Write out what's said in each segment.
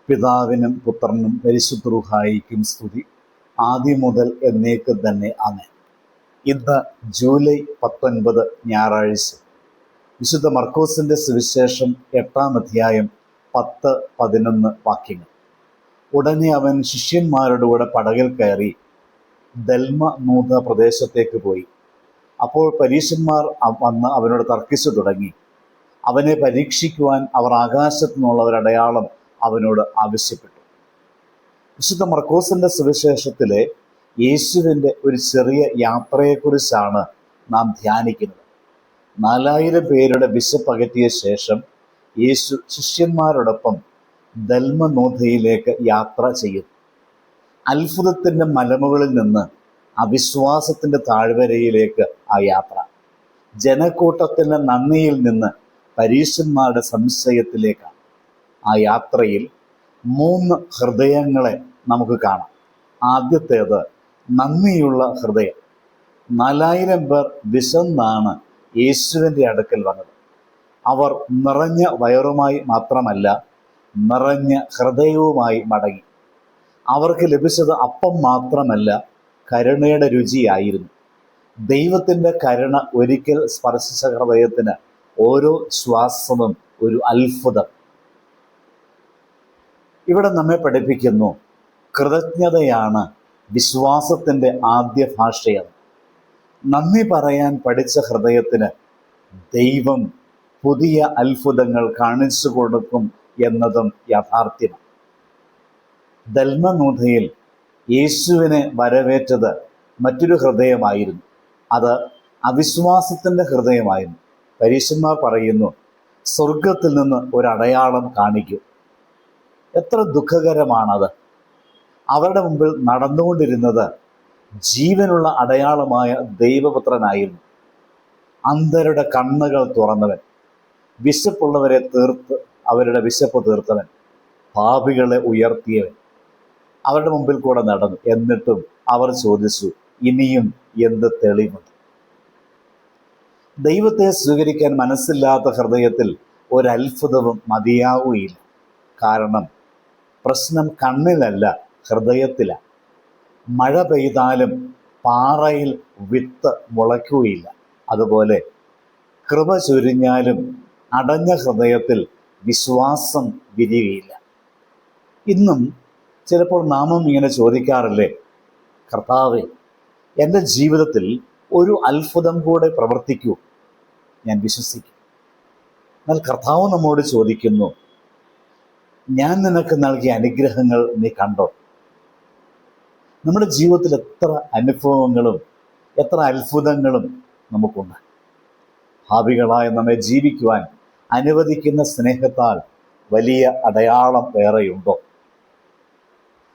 പിതാവിനും പുത്രനും പരിശുദ്ധ റൂഹായിക്കും സ്തുതി, ആദ്യം മുതൽ എന്നേക്കും തന്നെ ആമേൻ. ഇന്ന് ജൂലൈ 19 ഞായറാഴ്ച. വിശുദ്ധ മർക്കോസിൻ്റെ സുവിശേഷം 8-ാം അധ്യായം 10-11 വാക്യങ്ങൾ. ഉടനെ അവൻ ശിഷ്യന്മാരുടെ കൂടെ പടകിൽ കയറി ദൽമനൂഥ പ്രദേശത്തേക്ക് പോയി. അപ്പോൾ പരീശന്മാർ വന്ന് അവനോട് തർക്കിച്ചു തുടങ്ങി. അവനെ പരീക്ഷിക്കുവാൻ അവർ ആകാശത്തു നിന്നുള്ള ഒരു അടയാളം അവനോട് ആവശ്യപ്പെട്ടു. വിശുദ്ധ മർക്കോസിൻ്റെ സുവിശേഷത്തിലെ യേശുവിൻ്റെ ഒരു ചെറിയ യാത്രയെക്കുറിച്ചാണ് നാം ധ്യാനിക്കുന്നത്. 4000 പേരുടെ വിശപ്പകറ്റിയ ശേഷം യേശു ശിഷ്യന്മാരോടൊപ്പം ദൽമനൂഥയിലേക്ക് യാത്ര ചെയ്യുന്നു. അത്ഭുതത്തിൻ്റെ മലമുകളിൽ നിന്ന് അവിശ്വാസത്തിൻ്റെ താഴ്വരയിലേക്ക് ആ യാത്ര, ജനക്കൂട്ടത്തിൻ്റെ നന്ദിയിൽ നിന്ന് പരീശന്മാരുടെ സംശയത്തിലേക്കാണ്. ആ യാത്രയിൽ 3 ഹൃദയങ്ങളെ നമുക്ക് കാണാം. ആദ്യത്തേത് നന്ദിയുള്ള ഹൃദയം. 4000 പേർ വിശന്നാണ് യേശുവിൻ്റെ അടുക്കൽ വന്നത്. അവർ നിറഞ്ഞ വയറുമായി മാത്രമല്ല, നിറഞ്ഞ ഹൃദയവുമായി മടങ്ങി. അവർക്ക് ലഭിച്ചത് അപ്പം മാത്രമല്ല, കരുണയുടെ രുചിയായിരുന്നു. ദൈവത്തിൻ്റെ കരുണ ഒരിക്കൽ സ്പർശിച്ച ഹൃദയത്തിന് ഓരോ ശ്വാസവും ഒരു അത്ഭുതം. ഇവിടെ നമ്മെ പഠിപ്പിക്കുന്നു, കൃതജ്ഞതയാണ് വിശ്വാസത്തിൻ്റെ ആദ്യ ഭാഷയെന്ന്. നന്ദി പറയാൻ പഠിച്ച ഹൃദയത്തിന് ദൈവം പുതിയ അത്ഭുതങ്ങൾ കാണിച്ചു കൊടുക്കും എന്നതും യാഥാർത്ഥ്യമാണ്. ദൽമനൂഥയിൽ യേശുവിനെ വരവേറ്റത് മറ്റൊരു ഹൃദയമായിരുന്നു. അത് അവിശ്വാസത്തിൻ്റെ ഹൃദയമായിരുന്നു. പരീശന്മാർ പറയുന്നു, സ്വർഗത്തിൽ നിന്ന് ഒരടയാളം കാണിക്കൂ. എത്ര ദുഃഖകരമാണത്. അവരുടെ മുമ്പിൽ നടന്നുകൊണ്ടിരുന്നത് ജീവനുള്ള അടയാളമായ ദൈവപുത്രനായിരുന്നു. അന്ധരുടെ കണ്ണുകൾ തുറന്നവൻ, വിശപ്പുള്ളവരെ അവരുടെ വിശപ്പ് തീർത്തവൻ, പാപികളെ ഉയർത്തിയവൻ അവരുടെ മുമ്പിൽ കൂടെ നടന്നു. എന്നിട്ടും അവർ ചോദിച്ചു, ഇനിയും എന്ത് തെളിവുണ്ട്? ദൈവത്തെ സ്വീകരിക്കാൻ മനസ്സില്ലാത്ത ഹൃദയത്തിൽ ഒരത്ഭുതവും മതിയാവുകയില്ല. കാരണം പ്രശ്നം കണ്ണിലല്ല, ഹൃദയത്തിലാണ്. മഴ പെയ്താലും പാറയിൽ വിത്ത് മുളയ്ക്കുകയില്ല. അതുപോലെ കൃപ ചൊരിഞ്ഞാലും അടഞ്ഞ ഹൃദയത്തിൽ വിശ്വാസം വിരിയുകയില്ല. ഇന്നും ചിലപ്പോൾ നാമും ഇങ്ങനെ ചോദിക്കാറില്ലേ, കർത്താവേ, എൻ്റെ ജീവിതത്തിൽ ഒരു അത്ഭുതം കൂടെ പ്രവർത്തിക്കൂ, ഞാൻ വിശ്വസിക്കും. എന്നാൽ കർത്താവ് നമ്മോട് ചോദിക്കുന്നു, ഞാൻ നിനക്ക് നൽകിയ അനുഗ്രഹങ്ങൾ നീ കണ്ടോ? നമ്മുടെ ജീവിതത്തിൽ എത്ര അനുഭവങ്ങളും എത്ര അത്ഭുതങ്ങളും നമുക്കുണ്ട്. ഭാവികളായ നമ്മെ ജീവിക്കുവാൻ അനുവദിക്കുന്ന സ്നേഹത്താൽ വലിയ അടയാളം വേറെയുണ്ടോ?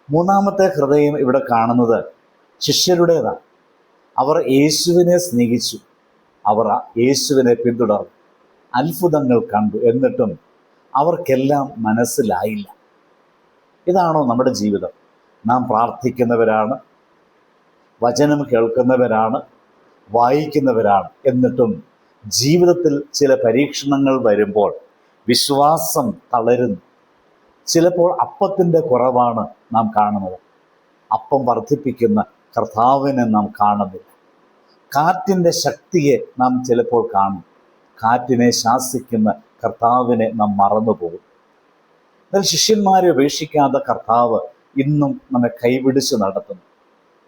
മൂന്നാമത്തെ ഹൃദയം ഇവിടെ കാണുന്നത് ശിഷ്യരുടേതാണ്. അവർ യേശുവിനെ സ്നേഹിച്ചു, അവർ യേശുവിനെ പിന്തുടർന്നു, അത്ഭുതങ്ങൾ കണ്ടു. എന്നിട്ടും അവർക്കെല്ലാം മനസ്സിലായില്ല. ഇതാണോ നമ്മുടെ ജീവിതം? നാം പ്രാർത്ഥിക്കുന്നവരാണ്, വചനം കേൾക്കുന്നവരാണ്, വായിക്കുന്നവരാണ്. എന്നിട്ടും ജീവിതത്തിൽ ചില പരീക്ഷണങ്ങൾ വരുമ്പോൾ വിശ്വാസം തളരുന്നു. ചിലപ്പോൾ അപ്പത്തിൻ്റെ കുറവാണ് നാം കാണുന്നത്. അപ്പം വർദ്ധിപ്പിക്കുന്ന കർത്താവിനെ നാം കാണുന്നില്ല. കാറ്റിൻ്റെ ശക്തിയെ നാം ചിലപ്പോൾ കാണും. കാറ്റിനെ ശാസിക്കുന്ന കർത്താവിനെ നാം മറന്നുപോകും. എന്നാൽ ശിഷ്യന്മാരെ ഉപേക്ഷിക്കാത്ത കർത്താവ് ഇന്നും നമ്മെ കൈപിടിച്ച് നടത്തുന്നു.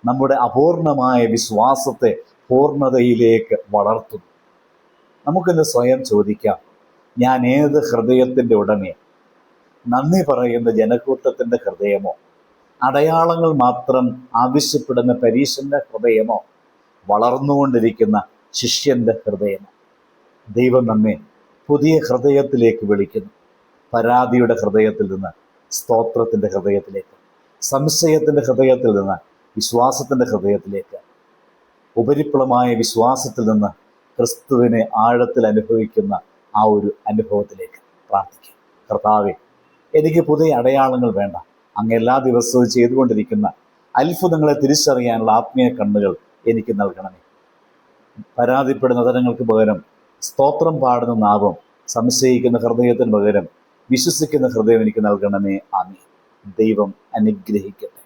നമ്മുടെ അപൂർണമായ വിശ്വാസത്തെ പൂർണ്ണതയിലേക്ക് വളർത്തുന്നു. നമുക്കിന്ന് സ്വയം ചോദിക്കാം, ഞാൻ ഏത് ഹൃദയത്തിൻ്റെ ഉടമയാണ്? നന്ദി പറയുന്ന ജനക്കൂട്ടത്തിൻ്റെ ഹൃദയമോ, അടയാളങ്ങൾ മാത്രം ആവശ്യപ്പെടുന്ന പരീശൻ്റെ ഹൃദയമോ, വളർന്നുകൊണ്ടിരിക്കുന്ന ശിഷ്യൻ്റെ ഹൃദയമോ? ദൈവം നമ്മെ പുതിയ ഹൃദയത്തിലേക്ക് വിളിക്കുന്നു. പരാതിയുടെ ഹൃദയത്തിൽ നിന്ന് സ്തോത്രത്തിൻ്റെ ഹൃദയത്തിലേക്ക്, സംശയത്തിൻ്റെ ഹൃദയത്തിൽ നിന്ന് വിശ്വാസത്തിൻ്റെ ഹൃദയത്തിലേക്ക്, ഉപരിപ്ലവമായ വിശ്വാസത്തിൽ നിന്ന് ക്രിസ്തുവിനെ ആഴത്തിൽ അനുഭവിക്കുന്ന ആ ഒരു അനുഭവത്തിലേക്ക് പ്രാർത്ഥിക്കും. കർത്താവേ, എനിക്ക് പുതിയ അടയാളങ്ങൾ വേണ്ട. അങ്ങ് എല്ലാ ദിവസവും ചെയ്തുകൊണ്ടിരിക്കുന്ന അത്ഭുതങ്ങളെ തിരിച്ചറിയാനുള്ള ആത്മീയ കണ്ണുകൾ എനിക്ക് നൽകണമേ. പരാതിപ്പെടുന്ന തരങ്ങൾക്ക് പകരം സ്തോത്രം പാടുന്ന നാവും, സംശയിക്കുന്ന ഹൃദയത്തിന് പകരം വിശ്വസിക്കുന്ന ഹൃദയം എനിക്ക് നൽകണമേ. ആമേൻ. ദൈവം അനുഗ്രഹിക്കട്ടെ.